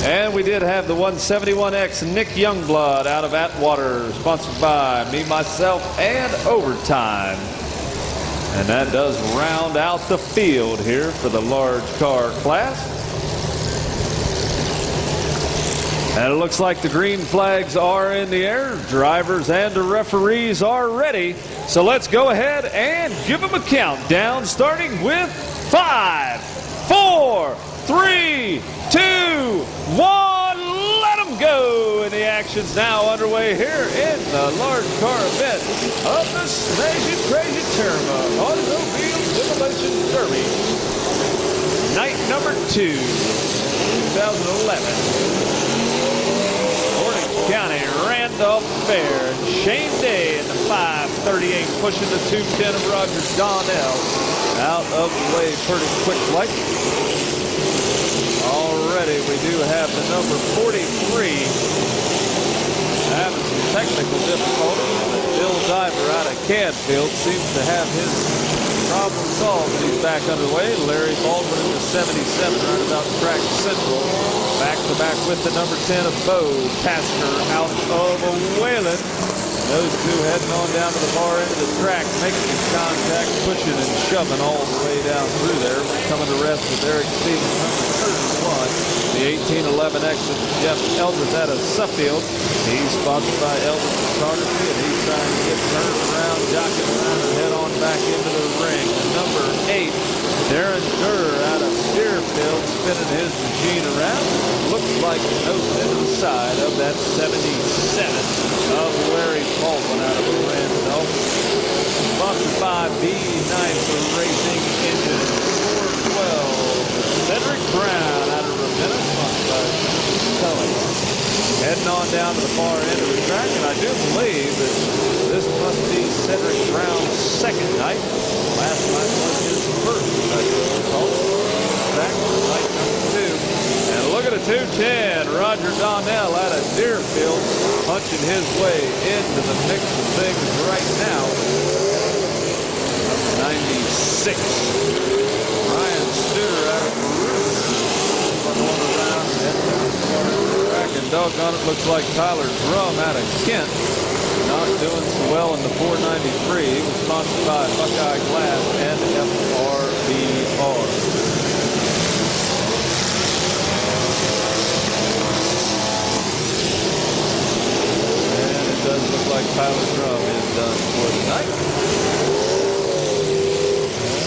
And we did have the 171X Nick Youngblood out of Atwater, sponsored by Me, Myself, and Overtime. And that does round out the field here for the large car class. And it looks like the green flags are in the air. Drivers and the referees are ready. So let's go ahead and give them a countdown, starting with 5, 4, 3, 2, 1. Let them go. And the action's now underway here in the large car event of the Smashing Crazy Terma Automobile Demolition Derby. Night number 2, 2011. County Randolph Fair. Shane Day in the 538, pushing the 210 of Roger Donnell out of the way pretty quick like. Already we do have the number 43 having some technical difficulties. Bill Diver out of Cadfield seems to have his problem solved. He's back underway. Larry Baldwin in the 77 right about track central. Back to back with the number 10 of Bo Tasker out of Wayland. Those two heading on down to the far end of the track, making contact, pushing and shoving all the way down through there. Coming to rest with Eric Stevens, number 31. The 1811X of Jeff Elders out of Suffield. He's sponsored by Elders Photography, and he's trying to get turned around, jockeying around, and head on back into the ring. The number 8, Darren Durr out of Deerfield, spinning his machine around. Looks like nose into the side of that 77 of Larry Baldwin out of Randolph. Sponsored by B9 Racing Engine 412. Cedric Brown out of Ravenna, sponsored by Tully. Heading on down to the far end of the track, and I do believe that this must be Cedric Brown's second night. Last night was his first night. Back to night number 2. And look at a 210. Roger Donnell out of Deerfield punching his way into the mix of things right now. 96. Ryan Studer out of Peru. Going around and track, and doggone it, looks like Tyler Drum out of Kent. Not doing so well in the 493. He was sponsored by Buckeye Glass and FRBR. Does look like Tyler Drum is done for the night.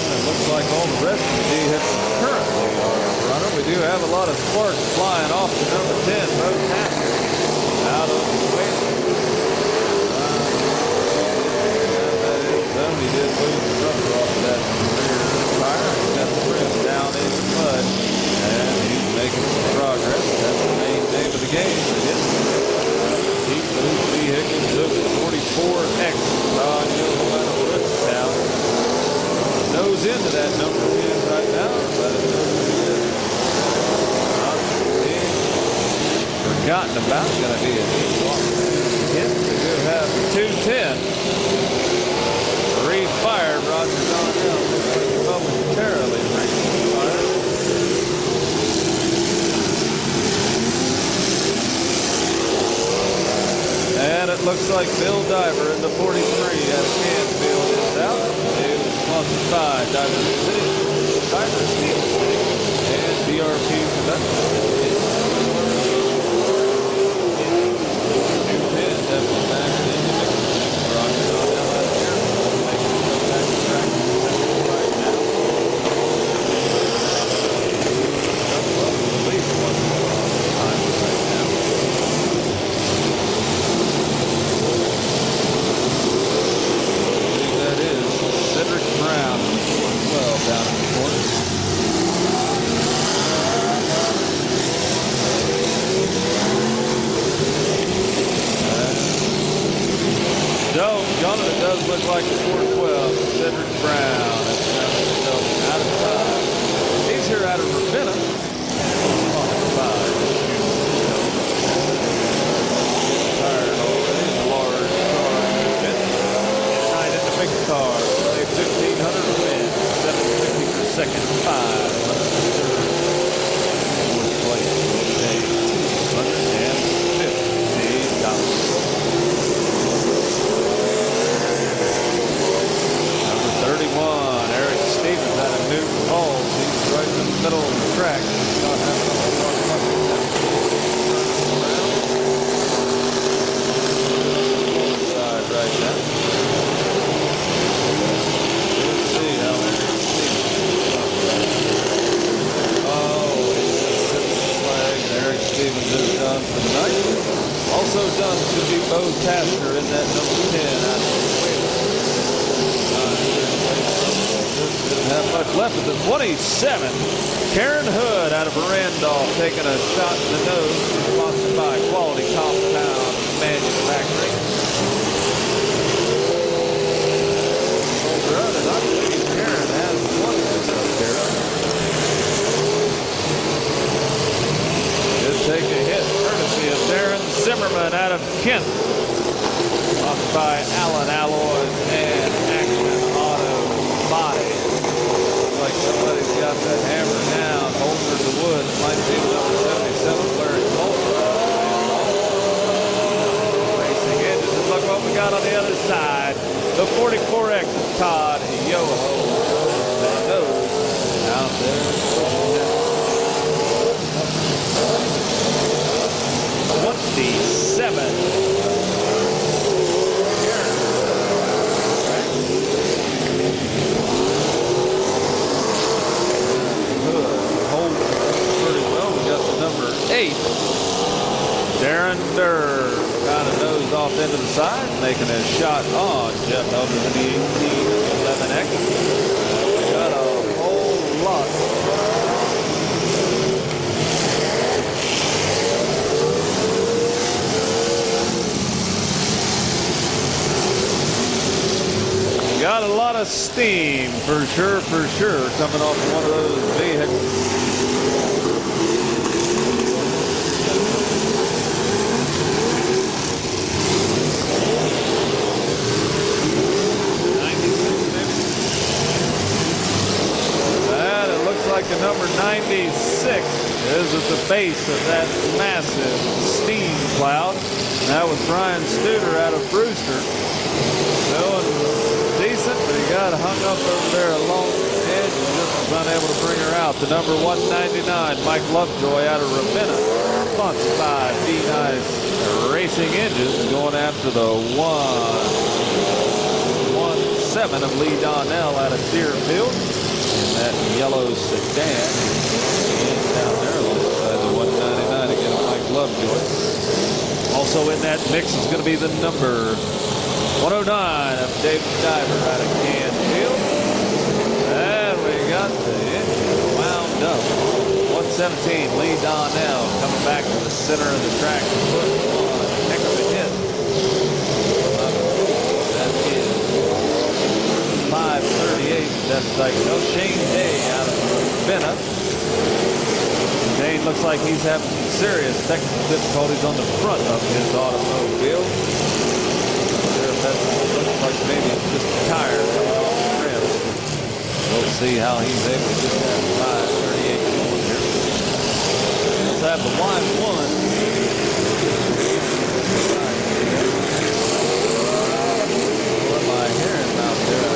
And it looks like all the rest of the vehicles currently are running. We do have a lot of sparks flying off to number 10, Bo Tasker, out of the way. That is done. He did lose the rubber off of that rear tire. He got the rim down in the mud, and he's making some progress. That's the main name of the game. It is. Those vehicles of the 44X Rod Hill out of Woodstown. Nose into that number 10 right now, but it doesn't forgotten about. Going to be a deep walk. Hit. We do have the 210. Refired Roger Donnell. Looks like he momentarily refired. And it looks like Bill Diver in the 43 out of Canfield is out. He was sponsored by Diver City, Diver Steel City, and DRP Production. 210 definitely back in the mix. Roger Donnell out of here. Making his way back to track right now. At least one time right now. Cedric Brown, 412 down in the corner. Doggone it, it does look like the 412. Cedric Brown. Out of time. He's here out of Ravenna. Tired already. Large car. Tonight in the big car. 1,500 to win, 750 for second, 500 for third. Fourth place, middle of the track. Not having a whole lot of luck with that. Side right now. Let's see how Eric Stevens is done for the night. Also done to be Bo Tasker in that number 10 out of Wales. Didn't have much left of the 27. Karen Hood out of Randolph taking a shot in the nose, sponsored by Quality Compound Manufacturing. And I believe Karen has won this up there. Take a hit courtesy of Darren Zimmerman out of Kent. Sponsored by Allen Alloys and Action Auto Body. Looks like somebody's got that hammer down, holder the wood. It might be number 77, Larry Bolton. Racing engines. And look what we got on the other side. The 44X of Todd Yoho. That nose out there. 27. Hold pretty well. We got the number 8. Darren Durr kind of nosed off into the side, making a shot on Jeff Elder in the 1811X. We got a whole lot. Got a lot of steam, for sure, coming off of one of those vehicles. And it looks like the number 96 is at the base of that massive steam cloud. That was Brian Studer out of Brewster. Decent, but he got hung up over there along the edge and just was unable to bring her out. The number 199, Mike Lovejoy out of Ravenna, sponsored by D-Nice Racing Engines, going after the 117 of Lee Donnell out of Deerfield in that yellow sedan. He's down there alongside the 199 again, Mike Lovejoy. Also in that mix is going to be the number 109 of David Diver out of Canfield. And we got the engine wound up. 117, Lee Donnell coming back to the center of the track to put on a heck of a hit. That is 538. That's like no Shane Day out of Ravenna. Shane looks like he's having some serious technical difficulties on the front of his automobile. That looks like maybe it's just a tire coming off the rim. We'll see how he's able to get that 538 going here. Let's have the wide one. What am I hearing out there?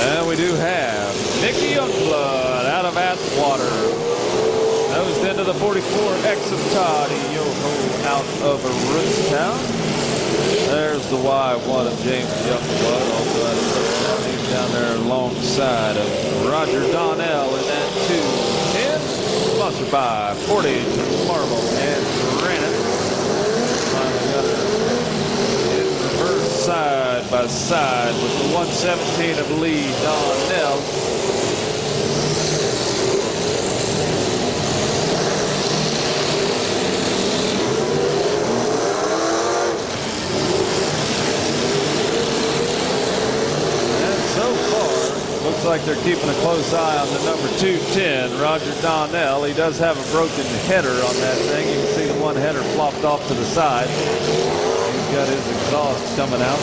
And we do have Nicky Youngblood out of Atwater. Nosed into the 44X of Todd Yoho out of Rootstown. There's the Y1 of James Youngblood, also out of Rootstown. He's down there alongside of Roger Donnell in that 210. Sponsored by Portage, Marble, and Granite. Finally got her in reverse side by side with the 117 of Lee Donnell. Looks like they're keeping a close eye on the number 210, Roger Donnell. He does have a broken header on that thing. You can see the one header flopped off to the side. He's got his exhaust coming out.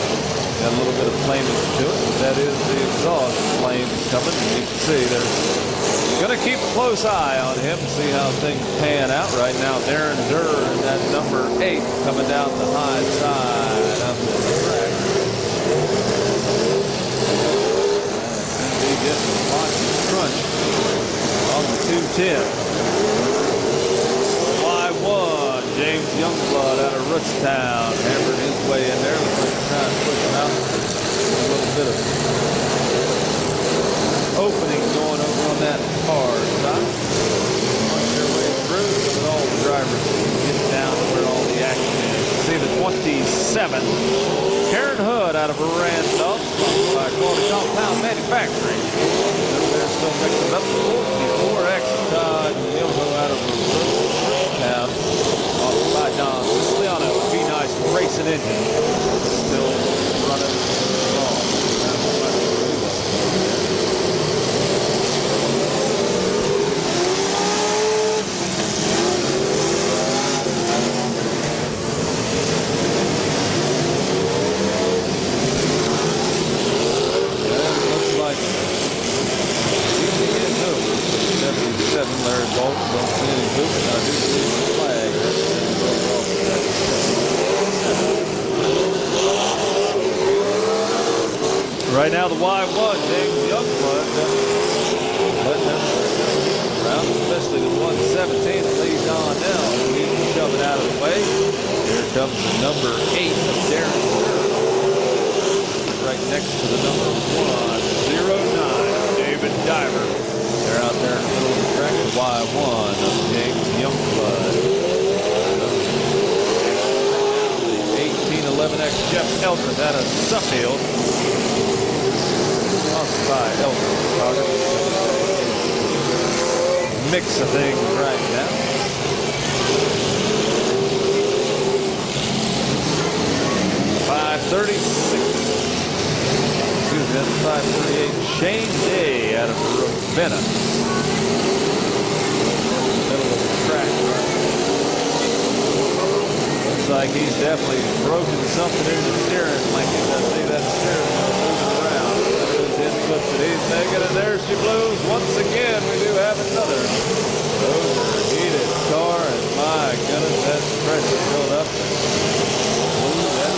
Got a little bit of flaming to it, but that is the exhaust flames coming. You can see they're going to keep a close eye on him and see how things pan out. Right now, Darren Durr in that number 8 coming down the high side of the track. 210. Y1, James Youngblood out of Rootstown, hammered his way in there. Looks like he's trying to push him out. A little bit of opening going over on that hard side. Work their way through with all the drivers get down to where all the action is. See the 27, Karen Hood out of Randolph, by Quality Compound Manufacturing. They're still mixing up the 44X Todd Yoho out of Town, off by Don Sicily on a V-Nice racing engine. Still running strong. Larry Bolton, don't see any movement. I do see the flag. Right now, the Y1, James Youngblood, letting them around, especially the 117 that leads on now. He's shoving out of the way. Here comes the number 8 of Darren Stewart. Right next to the number 109, David Diver. They're out there in the middle of the track. The Y1 of James Youngblood. The 1811X Jeff Eldred out of Suffield. Sponsored by Eldred Photography. Mix of things right now. .536. Excuse me, that's 538. Shane Day out of Ravenna. Middle of the track. Looks like he's definitely broken something in the steering. Like I see that steering wheel moving around. Those inputs that he's making, and there she blows. Once again, we do have another overheated car, and my goodness, that pressure built up. Ooh, that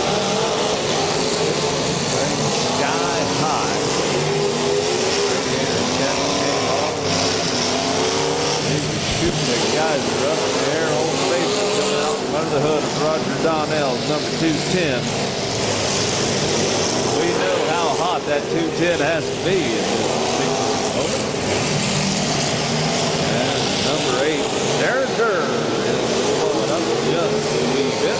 sky high. Shooting the guys that are up in the air, old face coming out from under the hood of Roger Donnell's number 210. We know how hot that 210 has to be at this particular moment. And number 8, Darren Durr is blowing up just a wee bit.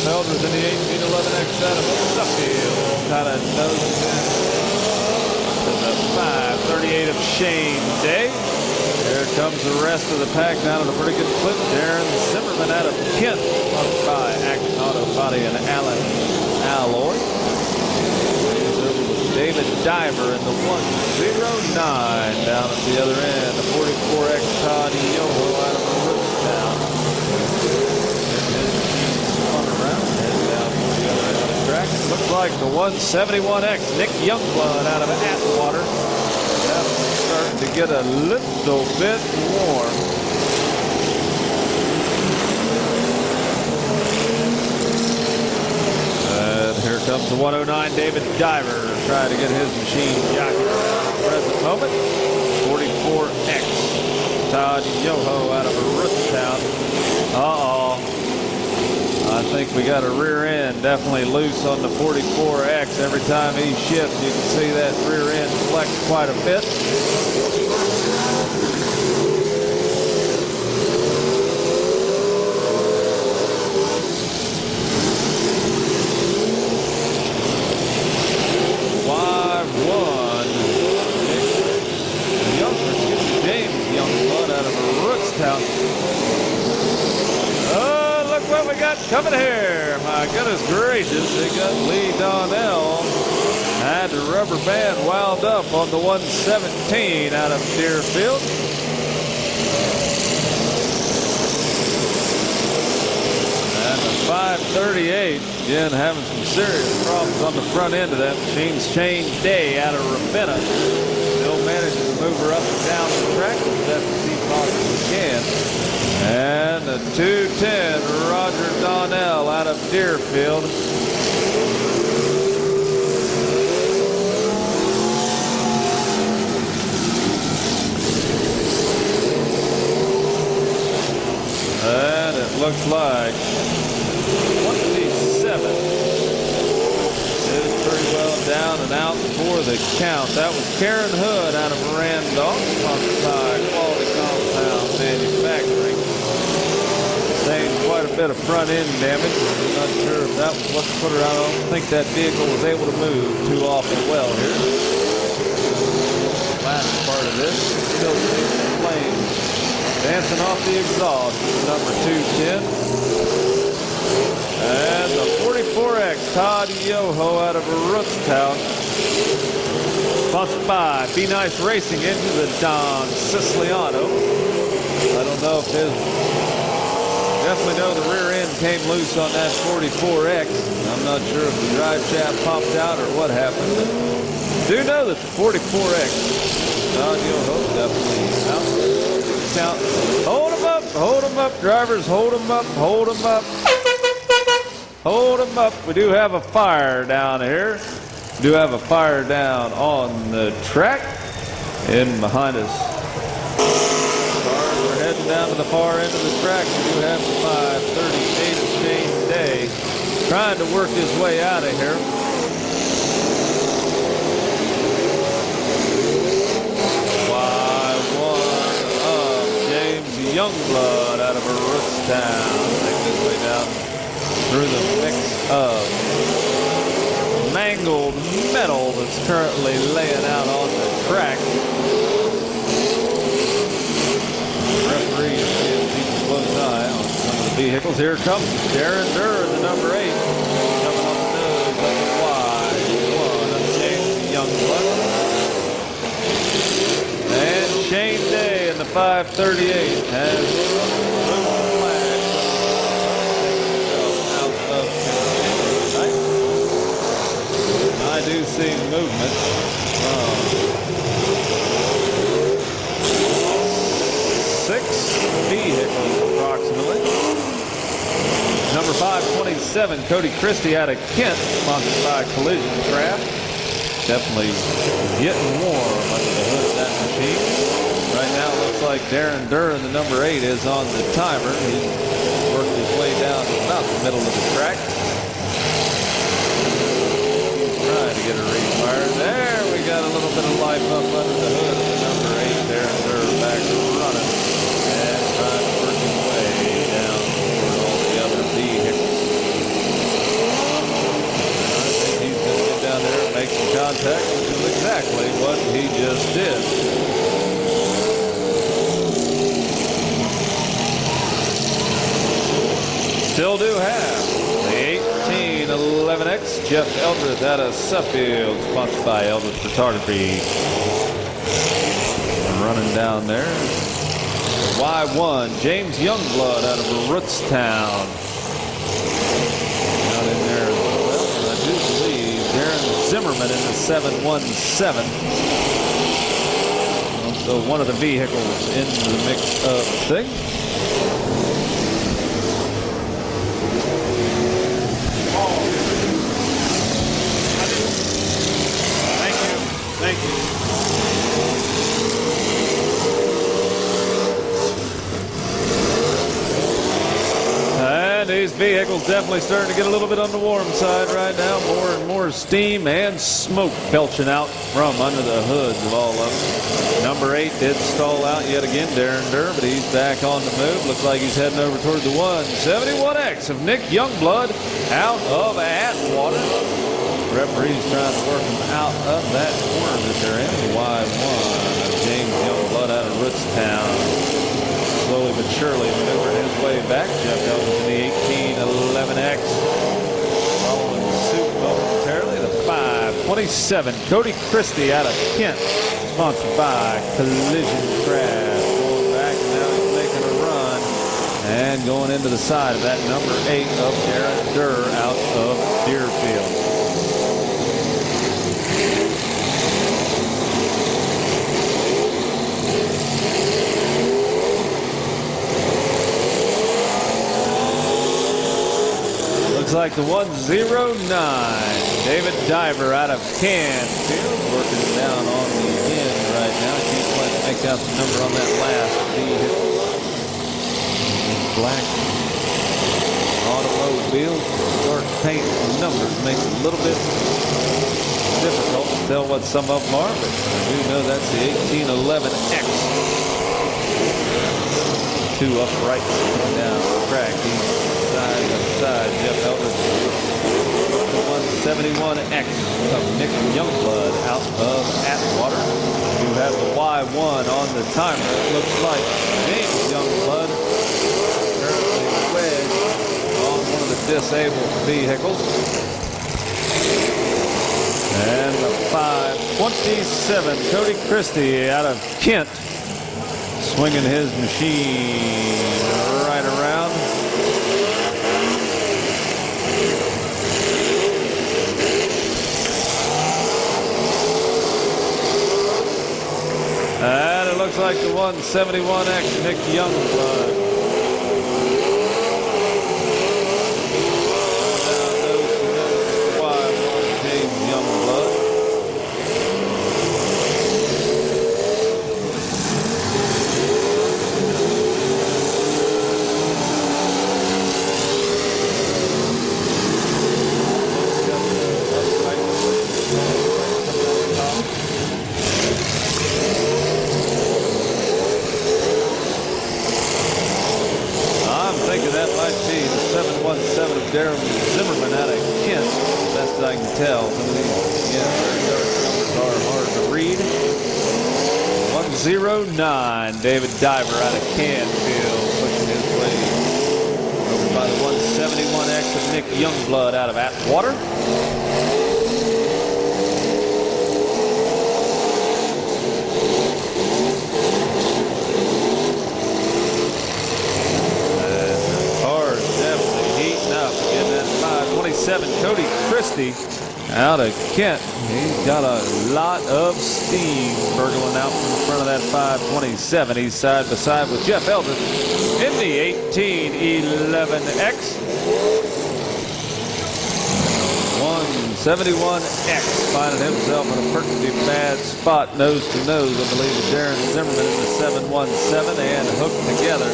Eldred in the 1811X out of Suffield, kind of noses in to the 538 of Shane Day. Here comes the rest of the pack down at a pretty good clip. Darren Zimmerman out of Kent, followed by Action Auto Body and Allen Alloy. David Diver in the 109 down at the other end. The 44X Todd Yoho out of Rootstown. Looks like the 171X Nick Youngblood out of Atwater. That's starting to get a little bit warm. And here comes the 109 David Diver trying to get his machine jockeyed around at the present moment. 44X Todd Yoho out of Rootstown. Uh-oh. I think we got a rear end definitely loose on the 44X. Every time he shifts, you can see that rear end flex quite a bit. Y1. James Youngblood out of Rootstown. What we got coming here? My goodness gracious, they got Lee Donnell. Had the rubber band wound up on the 117 out of Deerfield. And the 5 538. Again, having some serious problems on the front end of that machine's Shane Day out of Ravenna. Still managing to move her up and down the track as best as he possibly can. And a 210, Roger Donnell out of Deerfield. And it looks like 27 is pretty well down and out for the count. That was Karen Hood out of Randolph, sponsored by Quality Compound Manufacturing. Sustained quite a bit of front end damage. I'm not sure if that was what put her out. I don't think that vehicle was able to move too awfully well here. Last part of this, still seeing the flames dancing off the exhaust, number 210. And the 44X, Todd Yoho out of Rootstown. Sponsored by Be Nice Racing into the Don Siciliano. I don't know if his, definitely know the rear end came loose on that 44X. I'm not sure if the drive shaft popped out or what happened, but do know that the 44X, Todd Yoho definitely out. Count. Hold them up, drivers, hold them up, hold them up. Hold them up. We do have a fire down here. We do have a fire down on the track in behind us. We're heading down to the far end of the track. We do have the 538 of Shane Day trying to work his way out of here. Youngblood out of Rootstown, making his way down through the mix of mangled metal that's currently laying out on the track. Referee is keeping a close eye on some of the vehicles. Here comes Darren Durr, the number 8, coming on the nose like a wide one of James Youngblood. And Shane Day in the 538 has moved the flag out of tonight. I do see movement from 6 vehicles approximately. Number 527, Cody Christie out of Kent, sponsored by Collision Craft. Definitely getting warm under the hood of that machine. Right now it looks like Darren Durr, the number 8, is on the timer. He's worked his way down to about the middle of the track. Trying to get a refire. There we got a little bit of life up under the hood of the number 8. Darren Durr back running and trying to work his way down toward all the other vehicles. Down there and make some contact, which is exactly what he just did. Still do have the 1811X Jeff Eldredge out of Suffield, sponsored by Eldredge Photography. And running down there, the Y1 James Youngblood out of Rootstown. Out in there as well. And I do believe Darren Zimmerman in the 717. Also one of the vehicles in the mix of things. Thank you. And these vehicles definitely starting to get a little bit on the warm side right now. More and more steam and smoke belching out from under the hoods of all of them. Number 8 did stall out yet again, Darren Durr, but he's back on the move. Looks like he's heading over toward the 171X of Nick Youngblood out of Atwater. Referee's trying to work him out of that corner that they're in. The Y1 of James Youngblood out of Rootstown. Slowly but surely maneuvering his way back. Jeff Eldredge in the 1811X. Following suit momentarily. The 527, Cody Christie out of Kent. Sponsored by Collision Craft. Going back and now he's making a run. And And going into the side of that number 8 of Darren Durr out of Deerfield. Looks like the 109. David Diver out of Canfield, working down on the end right now. Can't quite make out the number on that last vehicle. Black automobile. Dark paint numbers make it a little bit difficult to tell what some of them are, but I do know that's the 1811X. Two uprights coming down the track. He's side to side. Jeff Eldridge. The 171X of Nick Youngblood out of Atwater. You have the Y1 on the timer. It looks like James Youngblood currently wedged on one of the disabled vehicles. And the 527 Cody Christie out of Kent, swinging his machine right around. And it looks like the 171X Nick Youngblood. James Youngblood. That might be the 717 of Darren Zimmerman out of Kent, best I can tell. Some of these numbers are hard to read. 109, David Diver out of Canfield, pushing his way over by the 171X of Nick Youngblood out of Atwater. Again, that 527 Cody Christie out of Kent. He's got a lot of steam burgling out from the front of that 527. He's side by side with Jeff Eldridge in the 1811X. 171X finding himself in a perfectly bad spot, nose to nose, I believe, with Darren Zimmerman in the 717 and hooked together.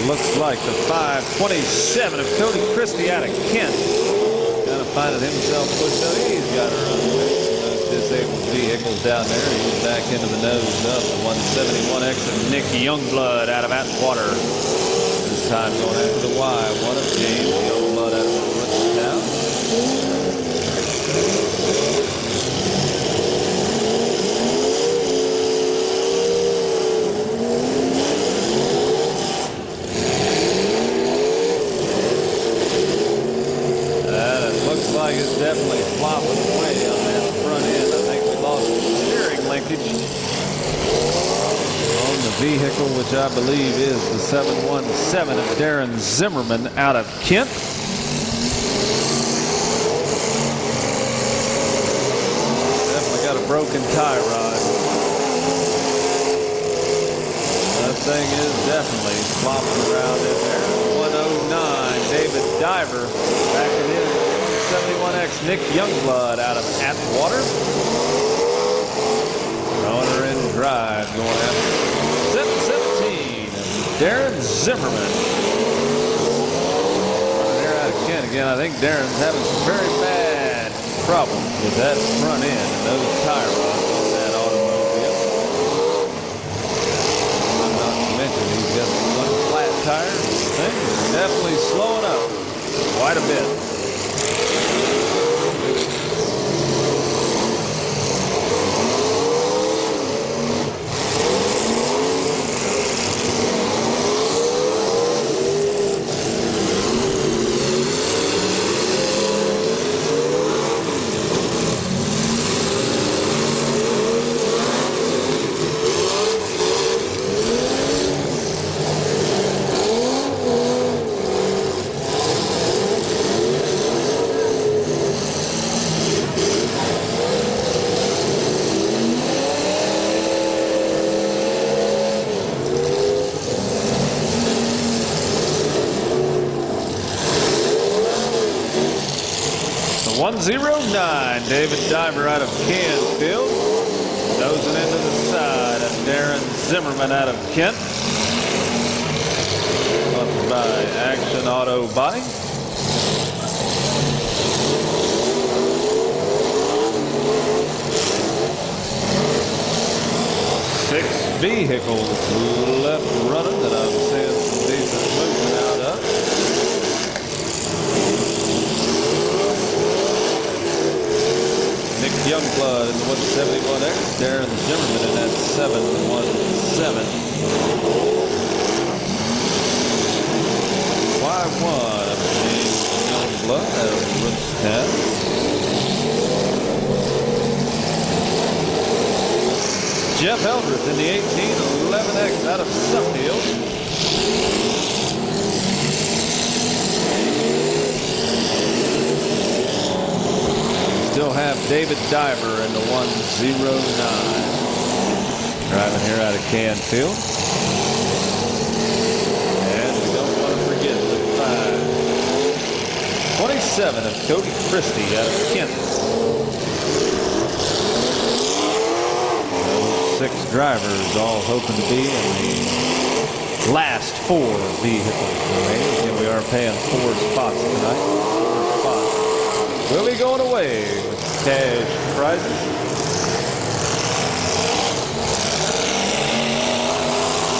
Looks like the 527 of Cody Christie out of Kent. Kind of finding himself pushed out. He's got to run those disabled vehicles down there. He's back into the nose of the 171X of Nick Youngblood out of Atwater. This time going after the Y1 of James Youngblood out of Woodstown. Like it's definitely flopping away on that front end. I think we lost the steering linkage on the vehicle, which I believe is the 717 of Darren Zimmerman out of Kent. Definitely got a broken tie rod. That thing is definitely flopping around in there. 109 David Diver backing in. 71X Nick Youngblood out of Atwater. Throwing her in drive, going after 717 Darren Zimmerman. Running here out of Kent again. I think Darren's having some very bad problems with that front end and those tire rods on that automobile. Not to mention he's got one flat tire. Things are definitely slowing up quite a bit. 109, David Diver out of Canfield. Nosing into the side of Darren Zimmerman out of Kent. Sponsored by Action Auto Body. Six vehicles left running that I'm seeing some decent movement out of. Nick Youngblood in the 171X, Darren Zimmerman in that 717. Y1 of James Youngblood out of Rootstown. Jeff Eldridge in the 1811X out of Suffield. Still have David Diver in the 109. Driving here out of Canfield. And we don't want to forget the 527 of Cody Christie out of Kent. Six drivers all hoping to be in the last four vehicles remaining. Again, we are paying 4 spots tonight. 4 spots will be going away with cash prizes.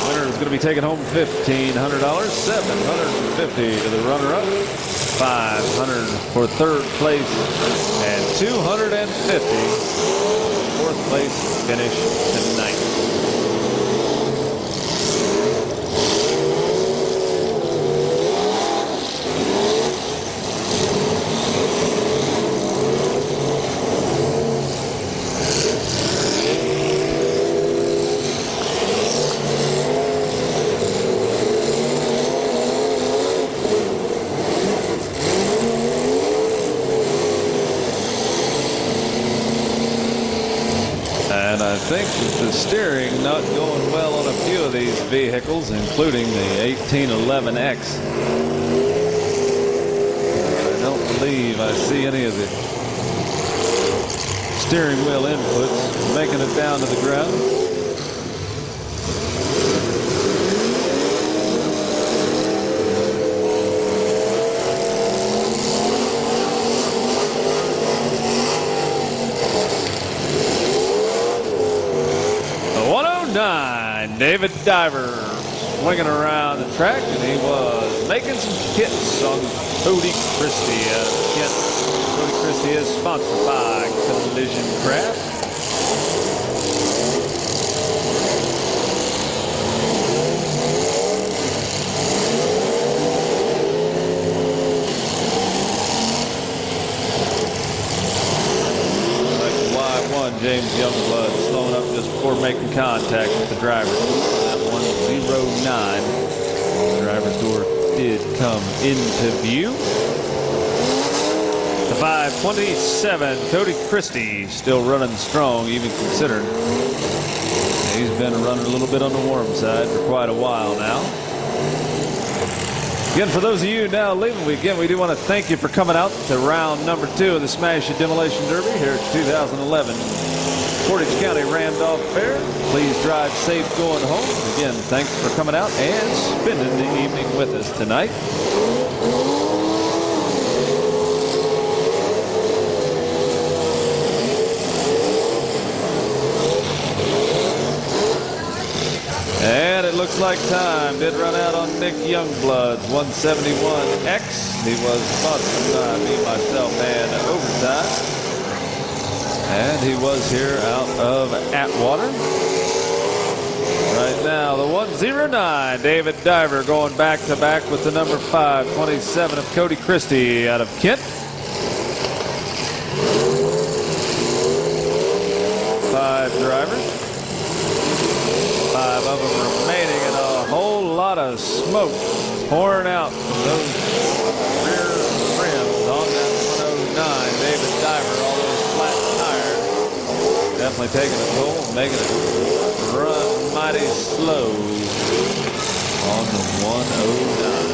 Winner is going to be taking home $1,500, $750 to the runner-up, $500 for third place, and $250 fourth place finish tonight. And I think with the steering not going well on a few of these vehicles, including the 1811X, I don't believe I see any of the steering wheel inputs making it down to the ground. David Diver swinging around the track, and he was making some hits on Cody Christie out of Kent. Cody Christie is sponsored by Collision Craft. James Youngblood slowing up just before making contact with the driver. That 109. The driver's door did come into view. The 527, Cody Christie, still running strong, even considering he's been running a little bit on the warm side for quite a while now. Again, for those of you now leaving, we do want to thank you for coming out to round number 2 of the Smash It Demolition Derby here at 2011 Portage County Randolph Fair. Please drive safe going home. Again, thanks for coming out and spending the evening with us tonight. And it looks like time did run out on Nick Youngblood's 171X. He was sponsored by me, myself, and Overtime. And he was here out of Atwater. Right now, the 109, David Diver going back-to-back with the number 527 of Cody Christie out of Kent. 5 drivers. 5 of them remaining, and a whole lot of smoke pouring out from those rear rims on that 109. David Diver, all those flat tires, definitely taking a toll, making it run mighty slow on the 109.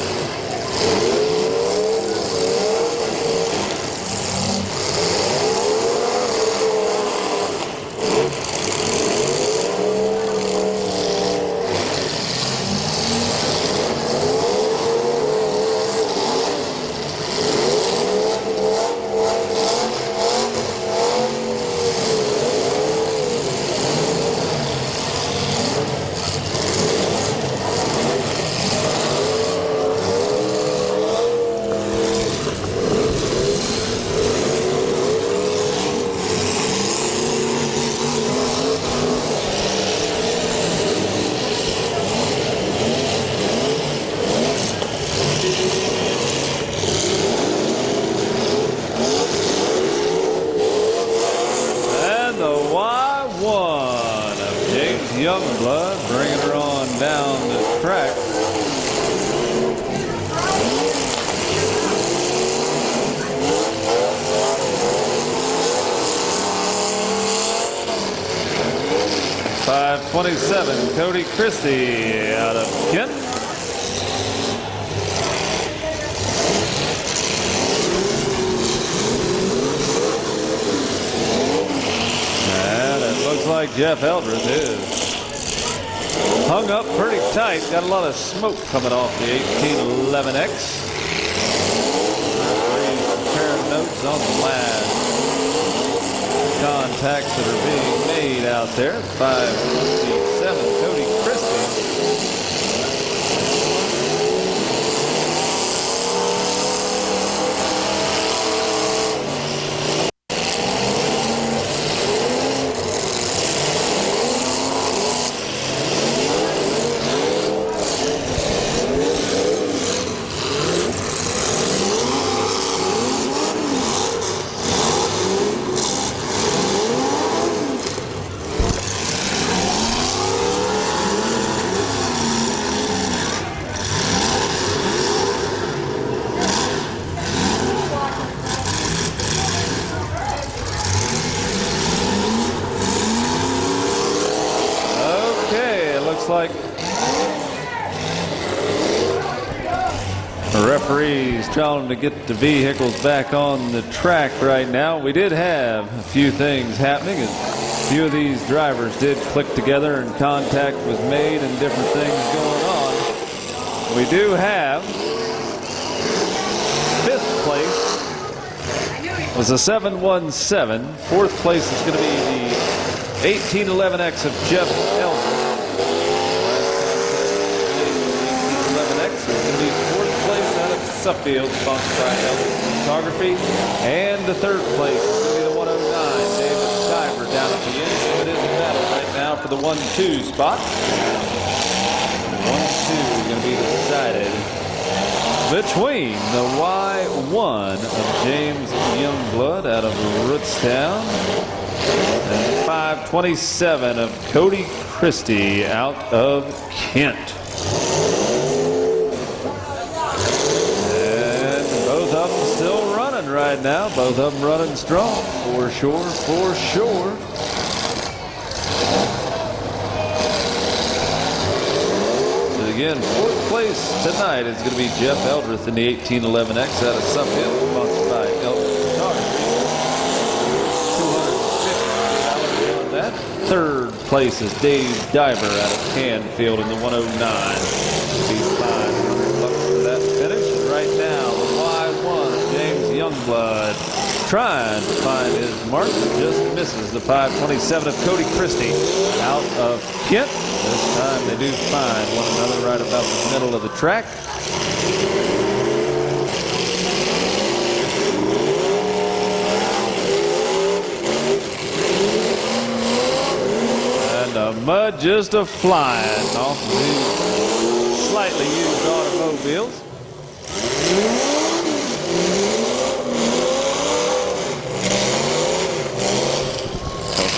down the track. .527, Cody Christie out of Kent. And it looks like Jeff Eldredge is hung up pretty tight. Got a lot of smoke coming off the 1811X. Comparing notes on the last contacts that are being made out there. 527, Cody Christie. Like the referees trying to get the vehicles back on the track right now. We did have a few things happening, and a few of these drivers did click together and contact was made and different things going on. We do have 5th place was a 717. 4th place is going to be the 1811X of Jeff Eldredge. Suffield, sponsored by Eldredge Photography. And the 3rd place is going to be the 109, David Diver down at the end. So it is a battle right now for the 1-2 spot. 1-2 is going to be decided between the Y1 of James Youngblood out of Rootstown and 527 of Cody Christie out of Kent. Still running right now. Both of them running strong. For sure, for sure. And again, 4th place tonight is going to be Jeff Eldredge in the 1811X out of Suffield, sponsored by Eldredge Photography. $250 on that. 3rd place is Dave Diver out of Canfield in the 109. Be $500 for that finish. And right now, Youngblood trying to find his mark, but just misses the 527 of Cody Christie out of Kent. This time they do find one another right about the middle of the track. And the mud just a-flying off these slightly used automobiles.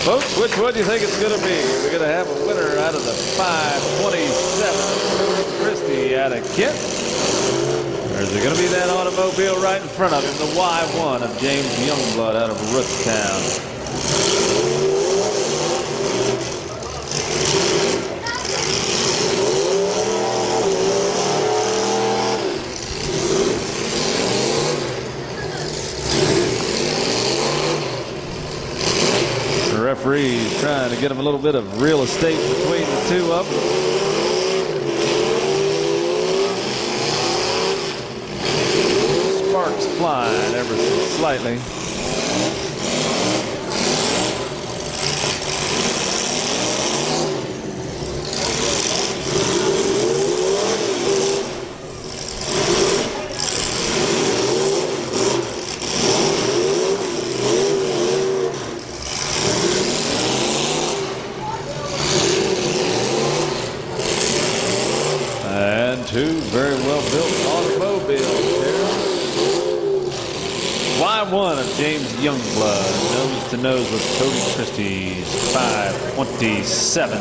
Folks, which one do you think it's going to be? We're going to have a winner out of the 527, Cody Christie out of Kent. Or is it going to be that automobile right in front of him, the Y1 of James Youngblood out of Rootstown? Referees trying to get him a little bit of real estate between the two of them. Sparks flying ever so slightly. Two very well-built automobiles there. Y1 of James Youngblood, nose to nose with Cody Christie's 527.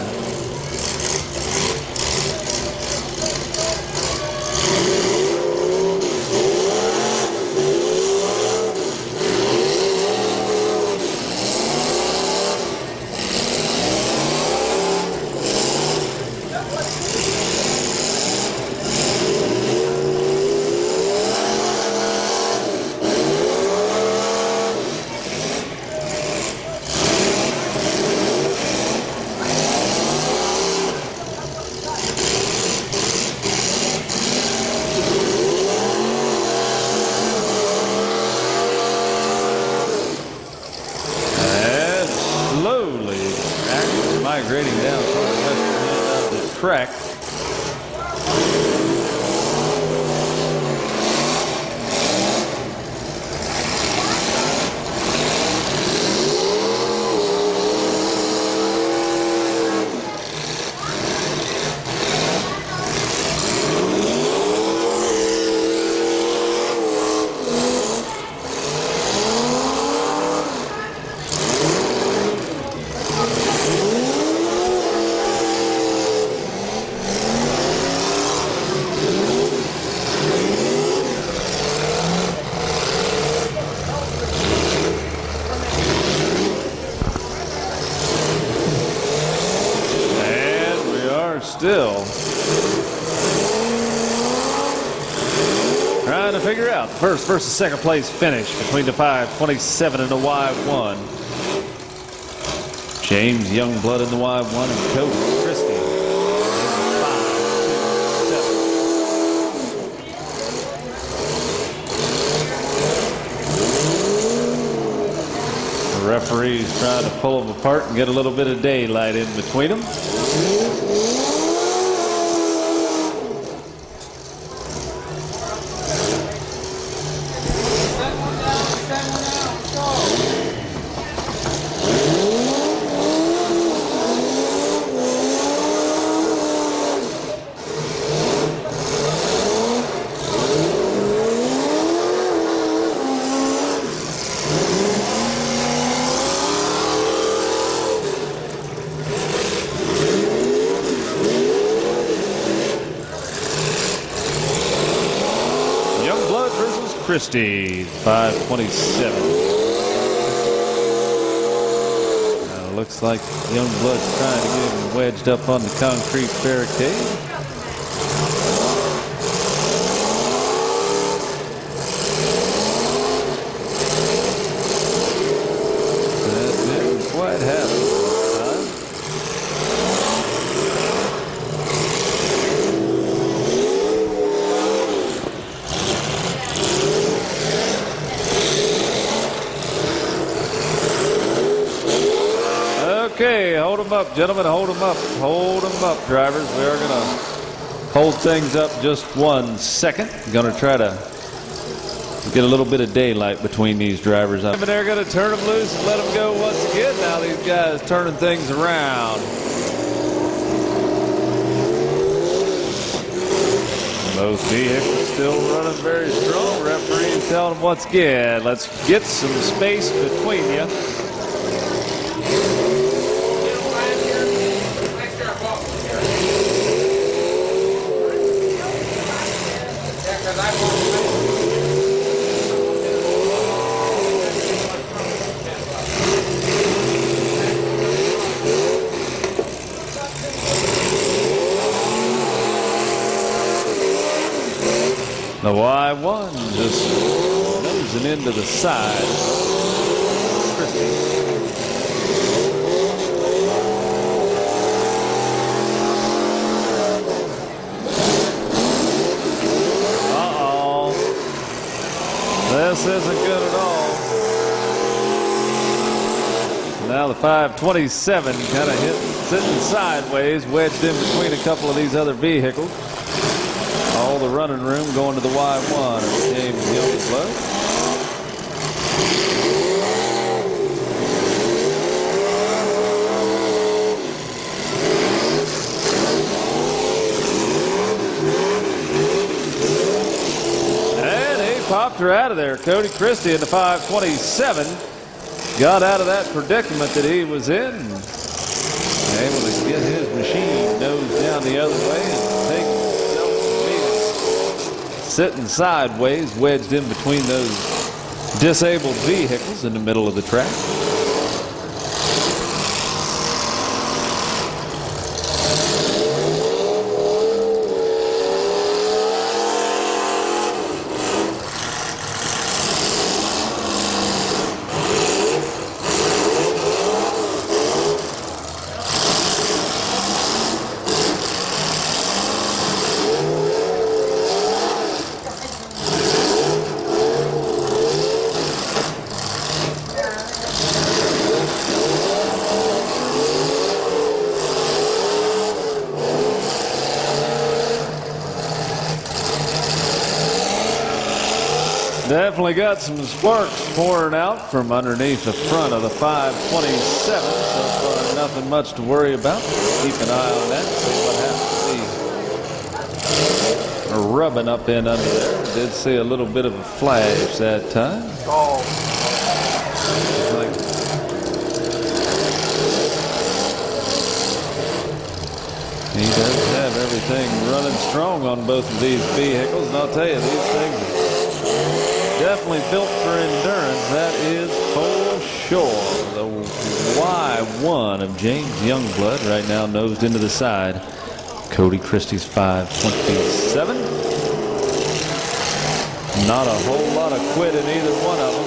still trying to figure out the first versus second place finish between the 527 and the Y1. James Youngblood in the Y1 and Cody Christie in the 527. The referee's trying to pull them apart and get a little bit of daylight in between them. Christie, 527. Looks like Youngblood's trying to get him wedged up on the concrete barricade. That didn't quite happen this time. Okay, hold them up, gentlemen. Hold them up. Hold them up, drivers. We are going to hold things up just 1 second. Going to try to get a little bit of daylight between these drivers. And they're going to turn them loose and let them go once again. Now these guys turning things around. Both vehicles still running very strong. Referee's telling them once again, let's get some space between you. The Y1 just nosing into the side. Uh-oh. This isn't good at all. Now the 527 kind of sitting sideways, wedged in between a couple of these other vehicles. All the running room going to the Y1 of James Youngblood. And he popped her out of there. Cody Christie in the 527 got out of that predicament that he was in. Able to get his machine nose down the other way and take sitting sideways, wedged in between those disabled vehicles in the middle of the track. Definitely got some sparks pouring out from underneath the front of the 527. So far, nothing much to worry about. Keep an eye on that. See what happens. See, rubbing up in under there. Did see a little bit of a flash that time. Oh. He does have everything running strong on both of these vehicles, and I'll tell you, these things are definitely built for endurance, that is for sure. The Y1 of James Youngblood right now nosed into the side. Cody Christie's 527. Not a whole lot of quit in either one of them.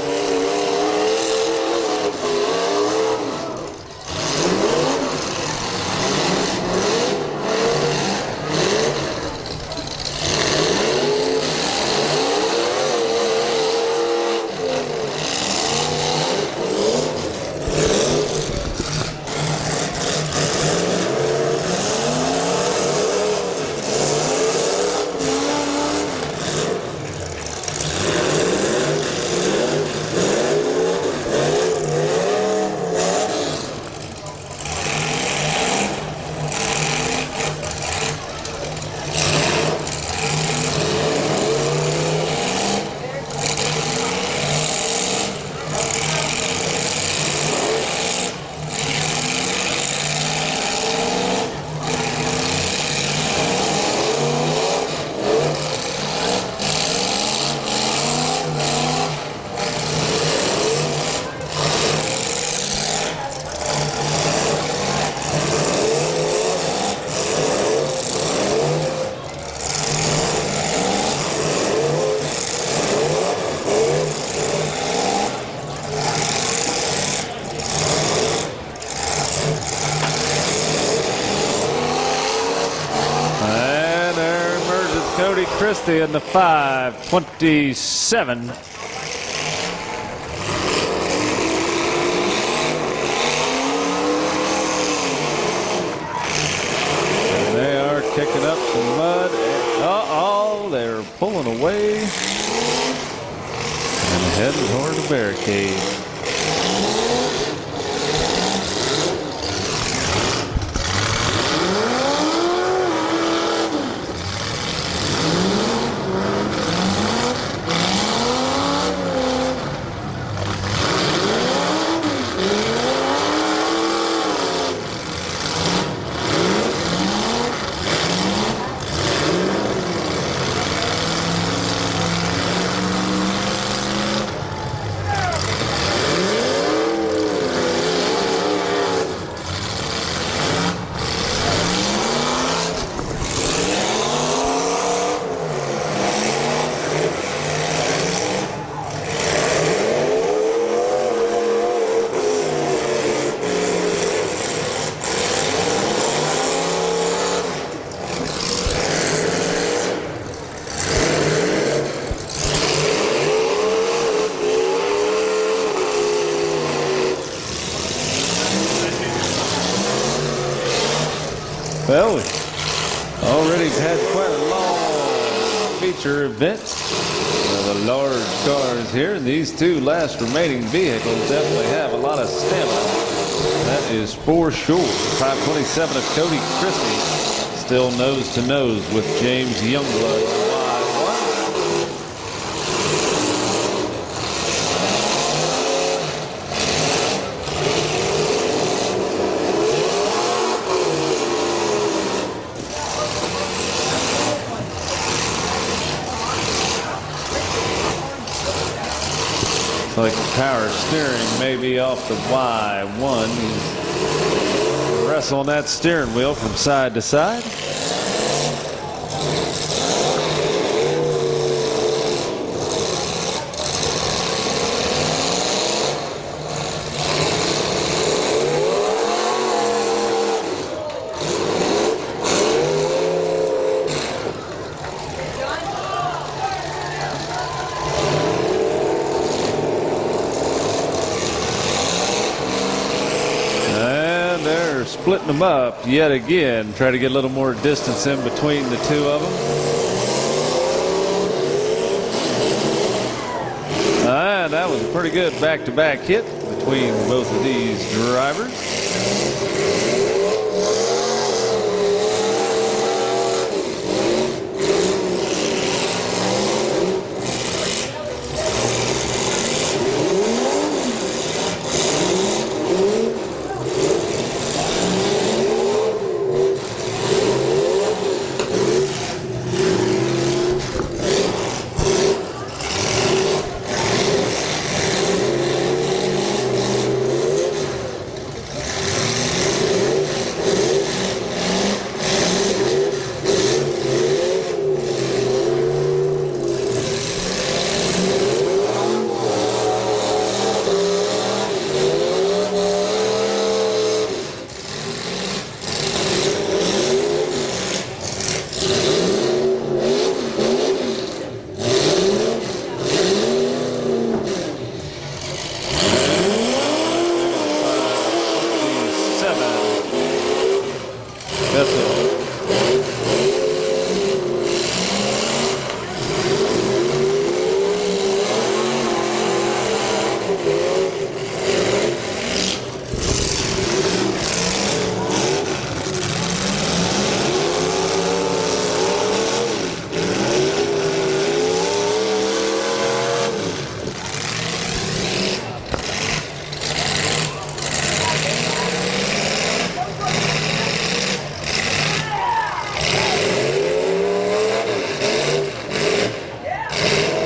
Cody Christie in the 527. And they are kicking up some mud. Uh-oh, they're pulling away and heading toward the barricade. Well, we've already had quite a long feature event of the large cars here, and these two last remaining vehicles definitely have a lot of stamina. That is for sure. 527 of Cody Christie still nose to nose with James Youngblood. Like the power steering may be off the Y1. He's wrestling that steering wheel from side to side. Splitting them up yet again. Try to get a little more distance in between the two of them. And that was a pretty good back-to-back hit between both of these drivers. That's it.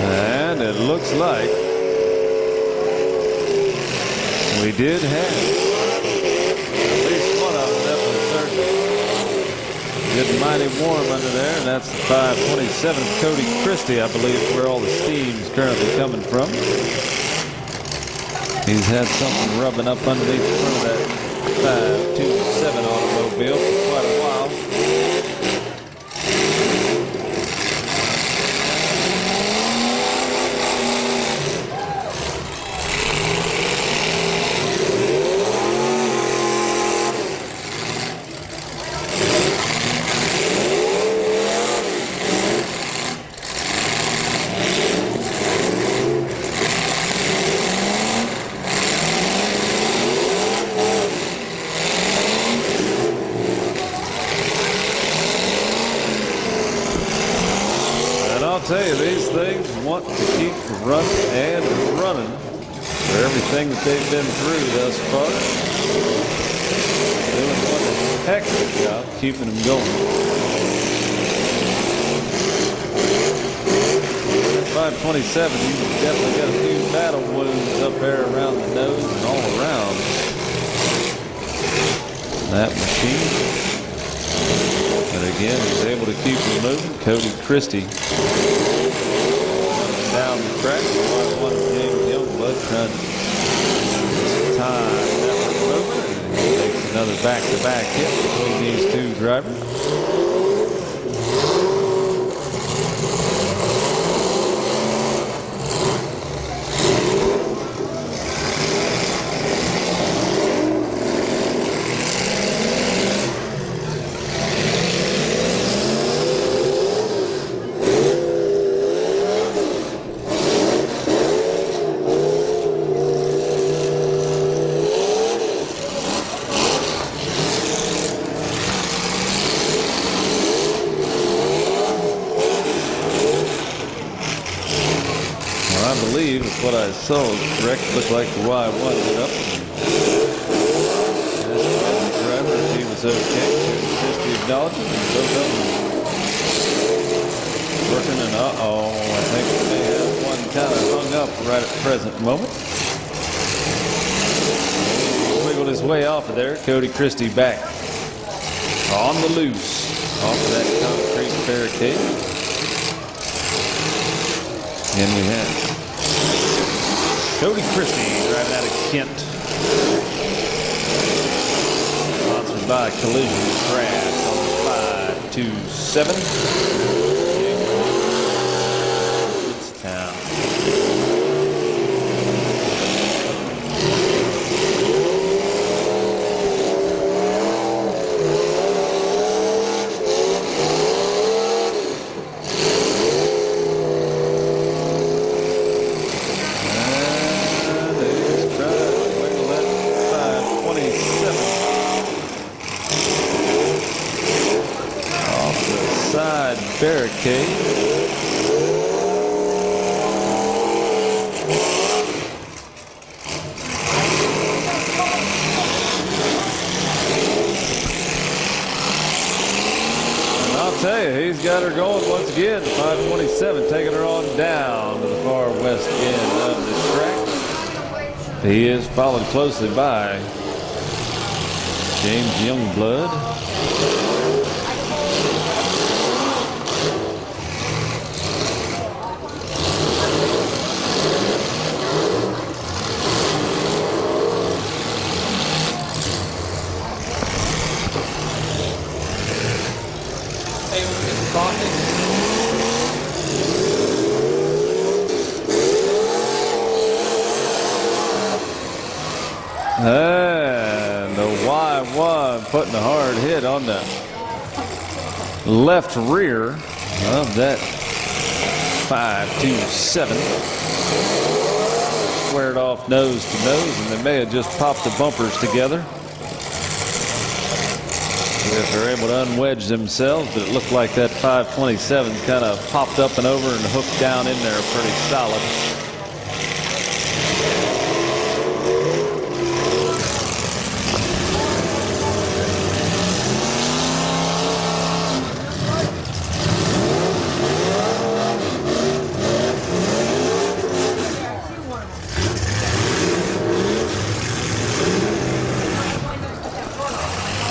And it looks like we did have at least one of them, definitely certain. Getting mighty warm under there, and that's the 527 Cody Christie, I believe, where all the steam's currently coming from. He's had something rubbing up underneath the front of that 527 automobile for quite a while. I'll tell you, these things want to keep running and running for everything that they've been through thus far. Doing one heck of a job keeping them going. 527, you definitely got a few battle wounds up there around the nose and all around that machine. But again, he's able to keep it moving. Cody Christie down the track. One James Youngblood trying to time that movement. He takes another back-to-back hit between these two drivers. I believe if what I saw was correct, it looked like the Y1 went up. As the driver, if he was okay, Christie acknowledging, and both of them working, and I think we may have one kind of hung up right at the present moment. Wiggled his way off of there. Cody Christie back on the loose off of that concrete barricade. And we have Cody Christie driving out of Kent. Sponsored by Collision Craft on the 527. It's town. Side barricade. And I'll tell you, he's got her going once again. 527 taking her on down to the far west end of the track. He is followed closely by James Youngblood. Hey, And the Y1 putting a hard hit on the left rear of that 527. Squared off nose to nose, and they may have just popped the bumpers together. If they're able to unwedge themselves, but it looked like that 527 kind of popped up and over and hooked down in there pretty solid.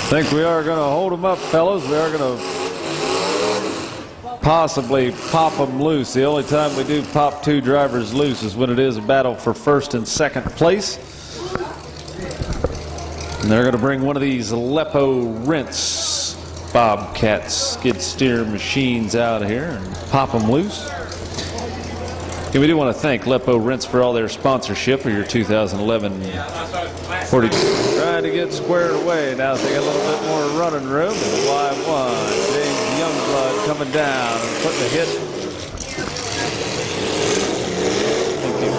I think we are going to hold them up, fellas. We are going to possibly pop them loose. The only time we do pop two drivers loose is when it is a battle for first and second place. And they're going to bring one of these Lepo Rinse Bobcat skid steer machines out here and pop them loose. And we do want to thank Lepo Rinse for all their sponsorship of your 2011 42. Trying to get squared away. Now they got a little bit more running room. And Y1, James Youngblood coming down and putting a hit. Thank you.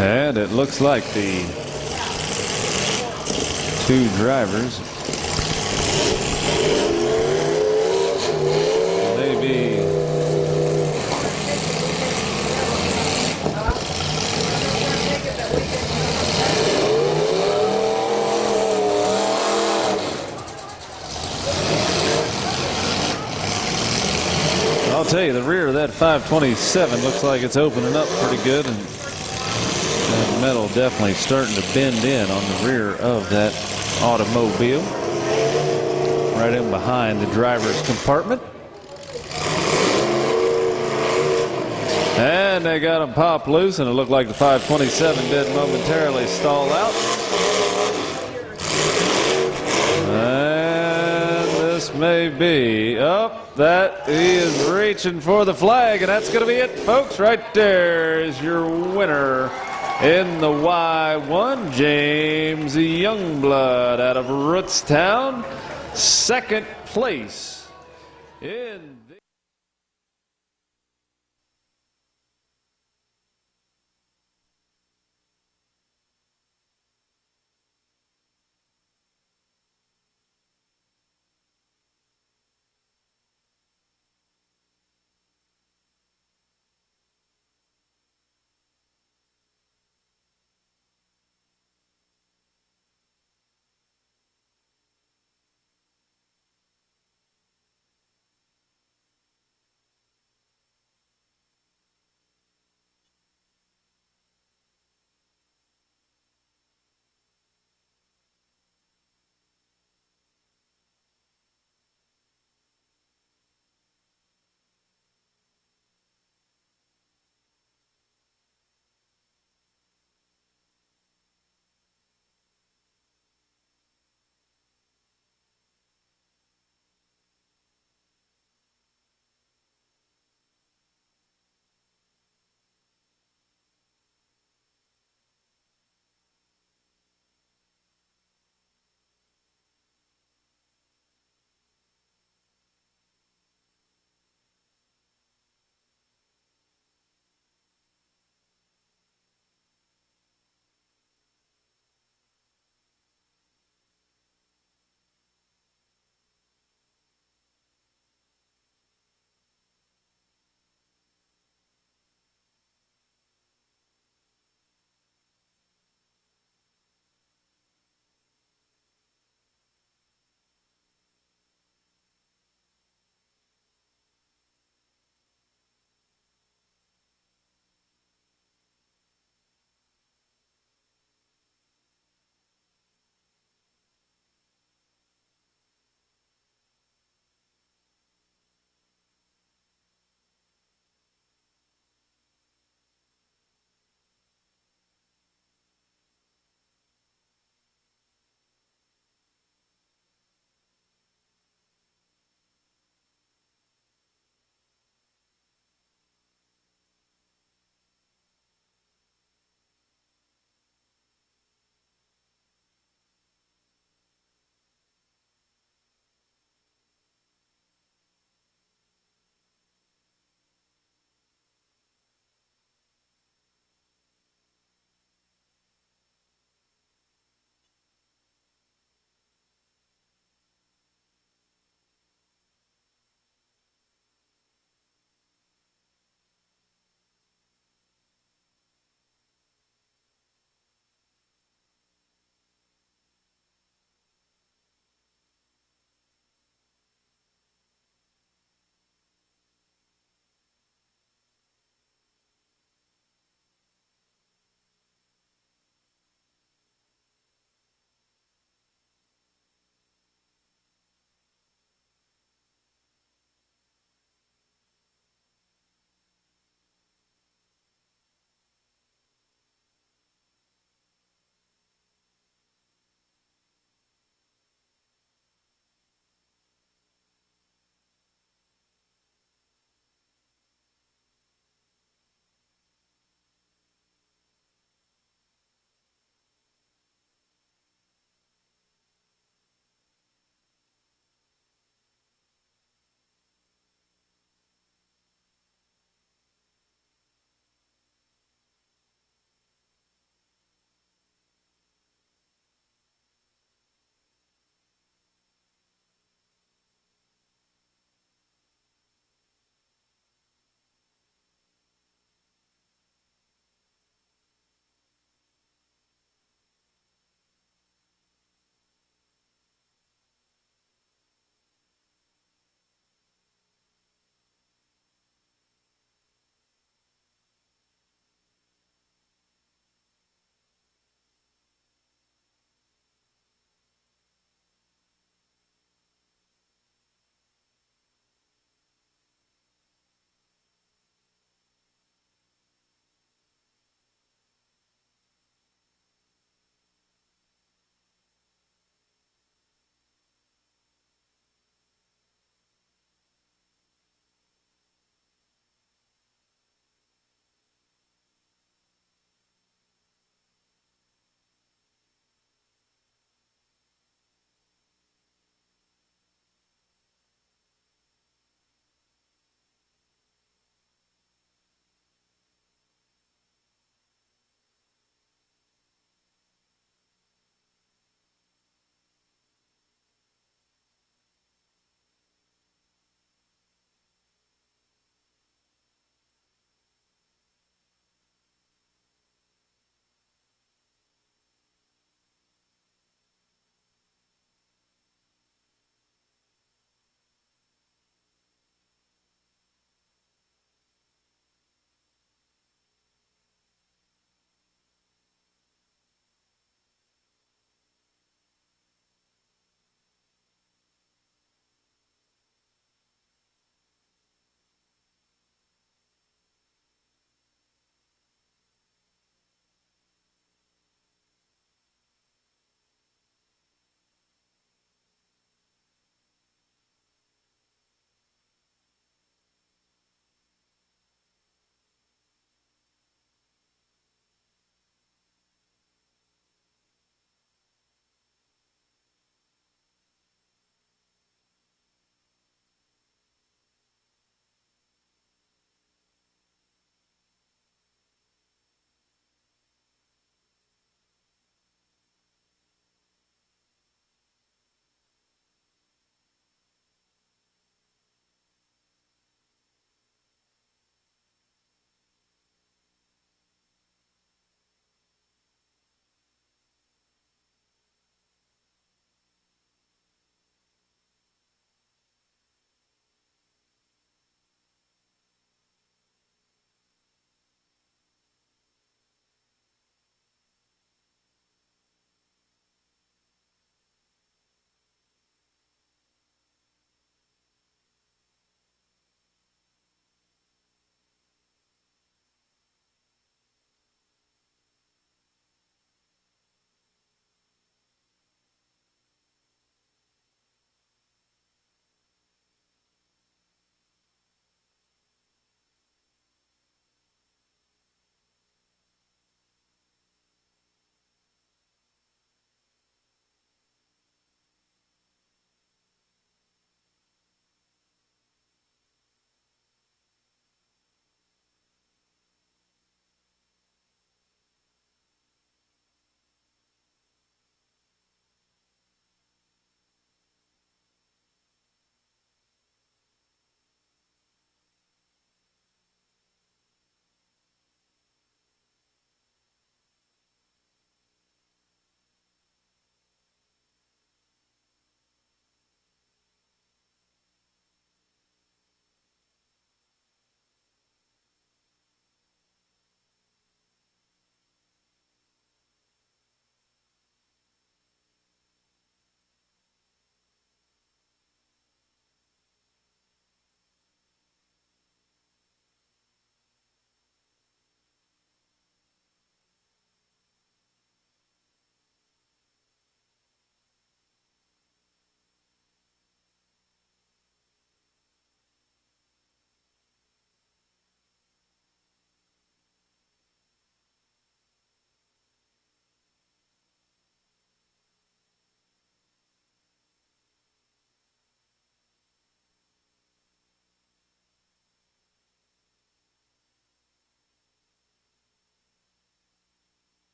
And it looks like the two drivers maybe I'll tell you, the rear of that 527 looks like it's opening up pretty good, and that metal definitely starting to bend in on the rear of that automobile, right in behind the driver's compartment. And they got them popped loose, and it looked like the 527 did momentarily stall out. And this may be up. That he is reaching for the flag, and that's going to be it, folks. Right there is your winner in the Y1, James Youngblood out of Rootstown. Second place in